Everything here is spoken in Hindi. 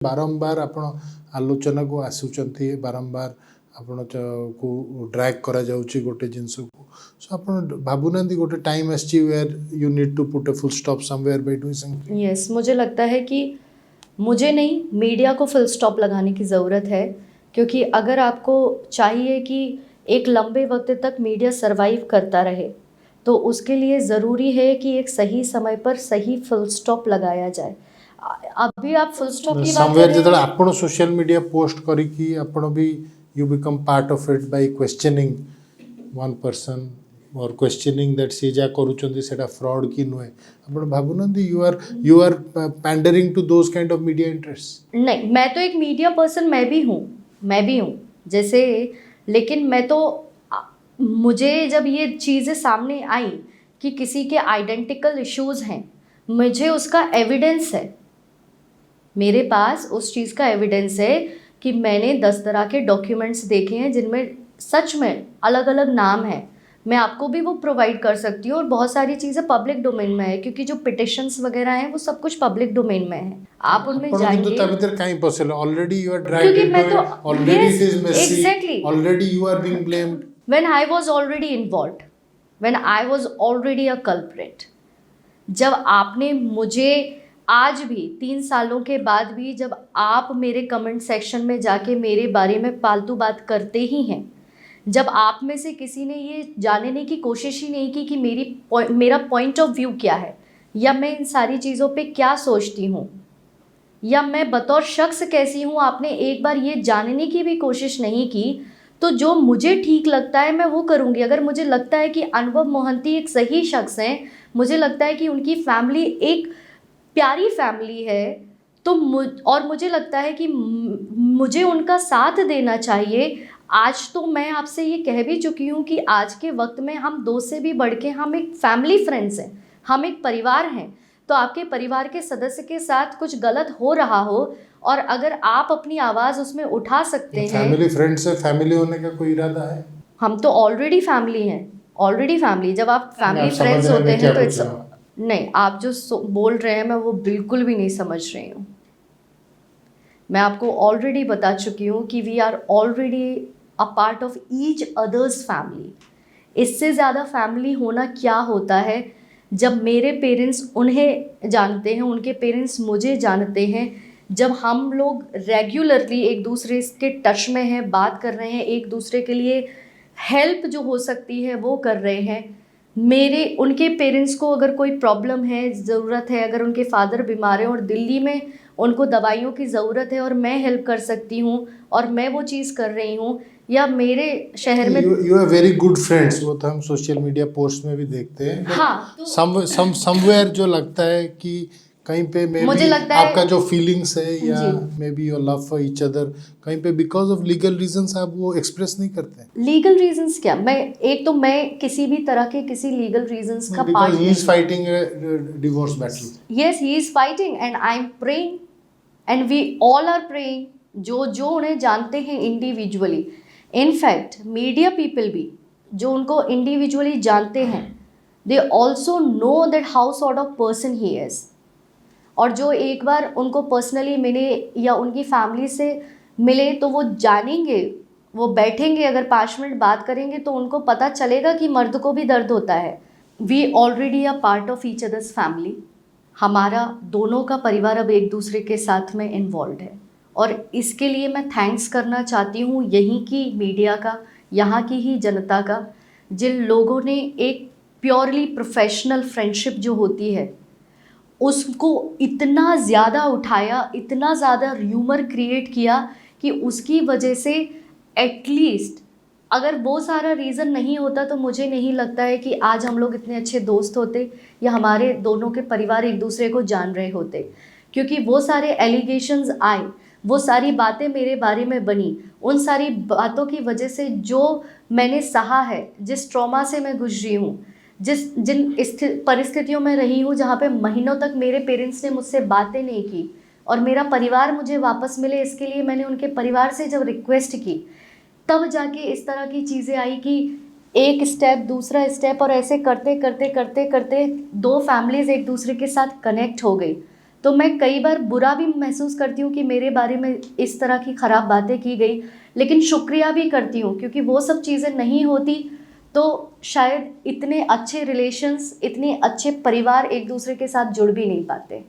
बारंबार आपण आलोचना को आसुचंती बारंबार आपण को ड्रैग करा जाउची गोटे जिंस को सो आपण भाबुनांदी गोटे टाइम आछि where you need to put a full stop somewhere by doing something. Yes, मुझे लगता है कि मुझे नहीं, मीडिया को फुल स्टॉप लगाने की ज़रूरत है, क्योंकि अगर आपको चाहिए कि एक लंबे वक्त तक मीडिया सर्वाइव करता रहे तो उसके लिए ज़रूरी है कि एक सही समय पर सही फुल स्टॉप लगाया जाए। अभी आप फुल स्टॉप की बात कर समवेयर रहे जतले हैं। आपण सोशल मीडिया पोस्ट करी कि आपण भी you become part of it by questioning one person और क्वेश्चनिंग दैट सी जा करूचंदी सेटा फ्रॉड की नुए आपण भाबुनंदी you are pandering to those kind of media interest. नहीं, मैं तो एक मीडिया पर्सन मैं भी हूँ जैसे, लेकिन मैं तो मुझे जब ये चीज़ें सामने आई कि किसी के आइडेंटिकल इश्यूज़ हैं, मुझे उसका एविडेंस है, मेरे पास उस चीज़ का एविडेंस है कि मैंने 10 तरह के डॉक्यूमेंट्स देखे हैं जिनमें सच में अलग अलग नाम है। मैं आपको भी वो प्रोवाइड कर सकती हूँ, और बहुत सारी चीज़ें पब्लिक डोमेन में है, क्योंकि जो पिटिशंस वगैरह हैं वो सब कुछ पब्लिक डोमेन में है, आप उनमें जाएंगे। ता भीतर काई पॉसिबल ऑलरेडी यू आर क्योंकि ड्रैग्ड मैं इनटू तो it already it is messy exactly already you are being blamed when I was already involved, when I was already a culprit। जब आपने मुझे आज भी 3 सालों के बाद भी जब आप मेरे कमेंट सेक्शन में जाके मेरे बारे में फालतू बात करते ही हैं, जब आप में से किसी ने ये जानने की कोशिश ही नहीं की कि मेरा पॉइंट ऑफ व्यू क्या है, या मैं इन सारी चीज़ों पे क्या सोचती हूँ, या मैं बतौर शख्स कैसी हूँ, आपने एक बार ये जानने की भी कोशिश नहीं की, तो जो मुझे ठीक लगता है मैं वो करूँगी। अगर मुझे लगता है कि अनुभव मोहंती एक सही शख्स हैं, मुझे लगता है कि उनकी फैमिली एक प्यारी फैमिली है, तो और मुझे लगता है कि मुझे उनका साथ देना चाहिए। आज तो मैं आपसे ये कह भी चुकी हूँ कि आज के वक्त में हम दोस्त से भी बढ़ के हम एक फैमिली फ्रेंड्स हैं, हम एक परिवार हैं। तो आपके परिवार के सदस्य के साथ कुछ गलत हो रहा हो और अगर आप अपनी आवाज़ उसमें उठा सकते हैं। फैमिली फ्रेंड से फैमिली होने का कोई इरादा है? हम तो ऑलरेडी फैमिली हैं, ऑलरेडी फैमिली। जब आप फैमिली फ्रेंड्स होते हैं तो इट्स नहीं, आप जो बोल रहे हैं मैं वो बिल्कुल भी नहीं समझ रही हूँ। मैं आपको ऑलरेडी बता चुकी हूँ कि we are already a part of each other's family. इससे ज़्यादा फैमिली होना क्या होता है? जब मेरे पेरेंट्स उन्हें जानते हैं, उनके पेरेंट्स मुझे जानते हैं, जब हम लोग रेगुलरली एक दूसरे के टच में हैं, बात कर रहे हैं, एक दूसरे के लिए हेल्प जो हो सकती है वो कर रहे हैं। उनके पेरेंट्स को अगर कोई प्रॉब्लम है, ज़रूरत है, अगर उनके फादर बीमार हैं और दिल्ली में उनको दवाइयों की ज़रूरत है और मैं हेल्प कर सकती हूँ और मैं वो चीज़ कर रही हूँ, या मेरे शहर में you are very good friends, वो तो हम सोशल मीडिया पोस्ट में भी देखते हैं। हाँ, तो समवेयर जो लगता है कि कहीं पे मुझे लगता है आपका जो फीलिंग्स है या may be your love for each other, कहीं पे बिकॉज ऑफ लीगल रीजंस आप वो एक्सप्रेस नहीं करते हैं। लीगल रीजंस क्या? मैं किसी भी तरह के किसी लीगल रीजंस का part he is fighting divorce battle. Yes, he is fighting and I am praying and we all are praying, जो उन्हें जानते हैं इंडिविजुअली। इनफैक्ट मीडिया पीपल भी जो उनको इंडिविजुअली जानते हैं, they also know that how sort of person he is. और जो एक बार उनको पर्सनली मिले या उनकी फैमिली से मिले तो वो जानेंगे, वो बैठेंगे, अगर 5 मिनट बात करेंगे तो उनको पता चलेगा कि मर्द को भी दर्द होता है। We already are part of each other's family. हमारा दोनों का परिवार अब एक दूसरे के साथ में इन्वॉल्व है, और इसके लिए मैं थैंक्स करना चाहती हूँ यहीं की मीडिया का, यहाँ की ही जनता का, जिन लोगों ने एक प्योरली प्रोफेशनल फ्रेंडशिप जो होती है उसको इतना ज़्यादा उठाया, इतना ज़्यादा र्यूमर क्रिएट किया कि उसकी वजह से एटलीस्ट अगर वो सारा रीज़न नहीं होता तो मुझे नहीं लगता है कि आज हम लोग इतने अच्छे दोस्त होते या हमारे दोनों के परिवार एक दूसरे को जान रहे होते। क्योंकि वो सारे एलिगेशंस आए, वो सारी बातें मेरे बारे में बनी, उन सारी बातों की वजह से जो मैंने सहा है, जिस ट्रॉमा से मैं गुजरी हूँ, जिन परिस्थितियों में रही हूँ जहाँ पे महीनों तक मेरे पेरेंट्स ने मुझसे बातें नहीं की और मेरा परिवार मुझे वापस मिले, इसके लिए मैंने उनके परिवार से जब रिक्वेस्ट की तब जाके इस तरह की चीज़ें आई कि एक स्टेप दूसरा स्टेप, और ऐसे करते करते करते करते 2 फैमिलीज़ एक दूसरे के साथ कनेक्ट हो गई। तो मैं कई बार बुरा भी महसूस करती हूँ कि मेरे बारे में इस तरह की ख़राब बातें की गई, लेकिन शुक्रिया भी करती हूँ क्योंकि वो सब चीज़ें नहीं होती तो शायद इतने अच्छे रिलेशंस, इतने अच्छे परिवार एक दूसरे के साथ जुड़ भी नहीं पाते।